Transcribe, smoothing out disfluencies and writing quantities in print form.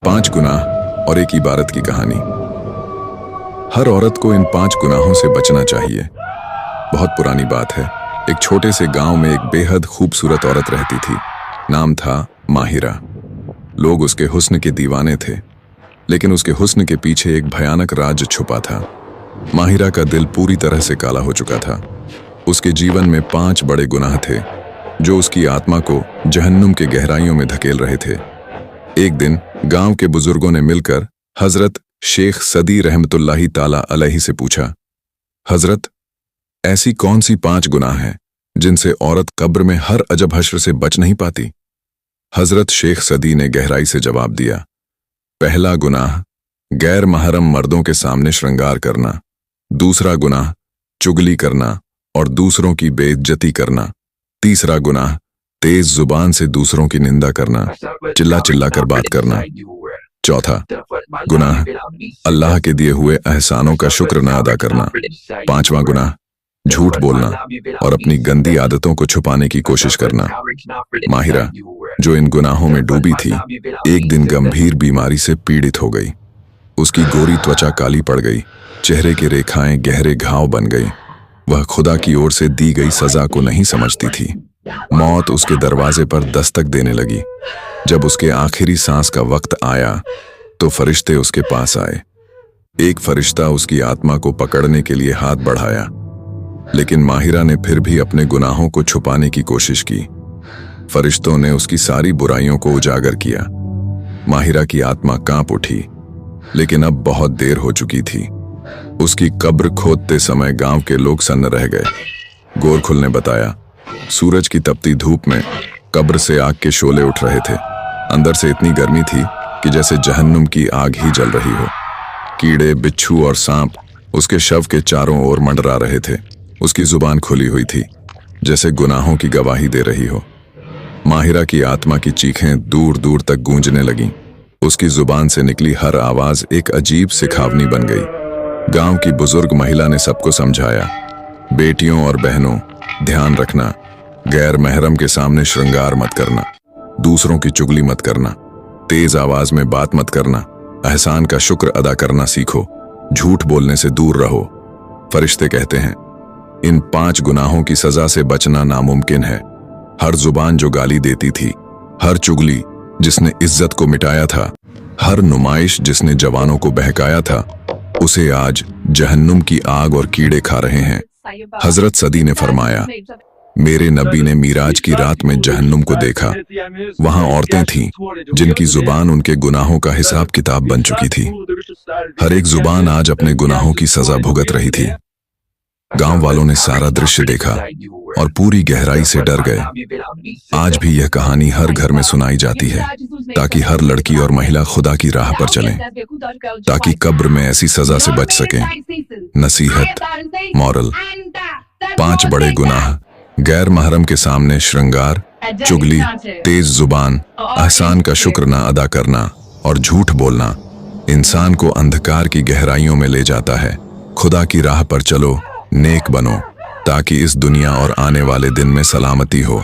5 गुनाह और एक इबारत की कहानी। हर औरत को इन 5 गुनाहों से बचना चाहिए। बहुत पुरानी बात है। एक छोटे से गांव में एक बेहद खूबसूरत औरत रहती थी। नाम था माहिरा। लोग उसके हुस्न के दीवाने थे, लेकिन उसके हुस्न के पीछे एक भयानक राज छुपा था। माहिरा का दिल पूरी तरह से काला हो चुका था। उसके जीवन में 5 बड़े गुनाह थे जो उसकी आत्मा को जहन्नुम के गहराइयों में धकेल रहे थे। एक दिन गांव के बुजुर्गों ने मिलकर हजरत शेख सदी रहमतुल्लाही ताला अलैहि से पूछा, हजरत, ऐसी कौन सी 5 गुनाह हैं जिनसे औरत कब्र में हर अजब हश्र से बच नहीं पाती? हजरत शेख सदी ने गहराई से जवाब दिया, पहला गुनाह गैर महरम मर्दों के सामने श्रृंगार करना। दूसरा गुनाह चुगली करना और दूसरों की बेइज्जती करना। तीसरा गुनाह तेज जुबान से दूसरों की निंदा करना, चिल्ला चिल्ला कर बात करना। चौथा गुनाह अल्लाह के दिए हुए एहसानों का शुक्र न अदा करना। 5वां गुनाह झूठ बोलना और अपनी गंदी आदतों को छुपाने की कोशिश करना। माहिरा, जो इन गुनाहों में डूबी थी, एक दिन गंभीर बीमारी से पीड़ित हो गई। उसकी गोरी त्वचा काली पड़ गई, चेहरे की रेखाएं गहरे घाव बन गई। वह खुदा की ओर से दी गई सजा को नहीं समझती थी। मौत उसके दरवाजे पर दस्तक देने लगी। जब उसके आखिरी सांस का वक्त आया तो फरिश्ते उसके पास आए। एक फरिश्ता उसकी आत्मा को पकड़ने के लिए हाथ बढ़ाया, लेकिन माहिरा ने फिर भी अपने गुनाहों को छुपाने की कोशिश की। फरिश्तों ने उसकी सारी बुराइयों को उजागर किया। माहिरा की आत्मा कांप उठी, लेकिन अब बहुत देर हो चुकी थी। उसकी कब्र खोदते समय गांव के लोग सन्न रह गए। गोरखुल ने बताया, सूरज की तपती धूप में कब्र से आग के शोले उठ रहे थे। अंदर से इतनी गर्मी थी कि जैसे जहन्नुम की आग ही जल रही हो। कीड़े, बिच्छू और सांप उसके शव के चारों ओर मंडरा रहे थे। उसकी जुबान खुली हुई थी, जैसे गुनाहों की गवाही दे रही हो। माहिरा की आत्मा की चीखें दूर दूर तक गूंजने लगीं। उसकी जुबान से निकली हर आवाज एक अजीब सिखावनी बन गई। गांव की बुजुर्ग महिला ने सबको समझाया, बेटियों और बहनों, ध्यान रखना, गैर महरम के सामने श्रृंगार मत करना, दूसरों की चुगली मत करना, तेज आवाज में बात मत करना, एहसान का शुक्र अदा करना सीखो, झूठ बोलने से दूर रहो। फरिश्ते कहते हैं, इन 5 गुनाहों की सजा से बचना नामुमकिन है। हर जुबान जो गाली देती थी, हर चुगली जिसने इज्जत को मिटाया था, हर नुमाइश जिसने जवानों को बहकाया था, उसे आज जहन्नुम की आग और कीड़े खा रहे हैं। हजरत सदी ने फरमाया, मेरे नबी ने मिराज की रात में जहन्नुम को देखा। वहां औरतें थीं जिनकी जुबान उनके गुनाहों का हिसाब किताब बन चुकी थी। हर एक जुबान आज अपने गुनाहों की सजा भुगत रही थी। गांव वालों ने सारा दृश्य देखा और पूरी गहराई से डर गए। आज भी यह कहानी हर घर में सुनाई जाती है, ताकि हर लड़की और महिला खुदा की राह पर चलें, ताकि कब्र में ऐसी सजा से बच सकें। नसीहत, मॉरल, 5 बड़े गुनाह गैर महरम के सामने श्रृंगार, चुगली, तेज जुबान, एहसान का शुक्र ना अदा करना और झूठ बोलना इंसान को अंधकार की गहराइयों में ले जाता है। खुदा की राह पर चलो, नेक बनो, ताकि इस दुनिया और आने वाले दिन में सलामती हो।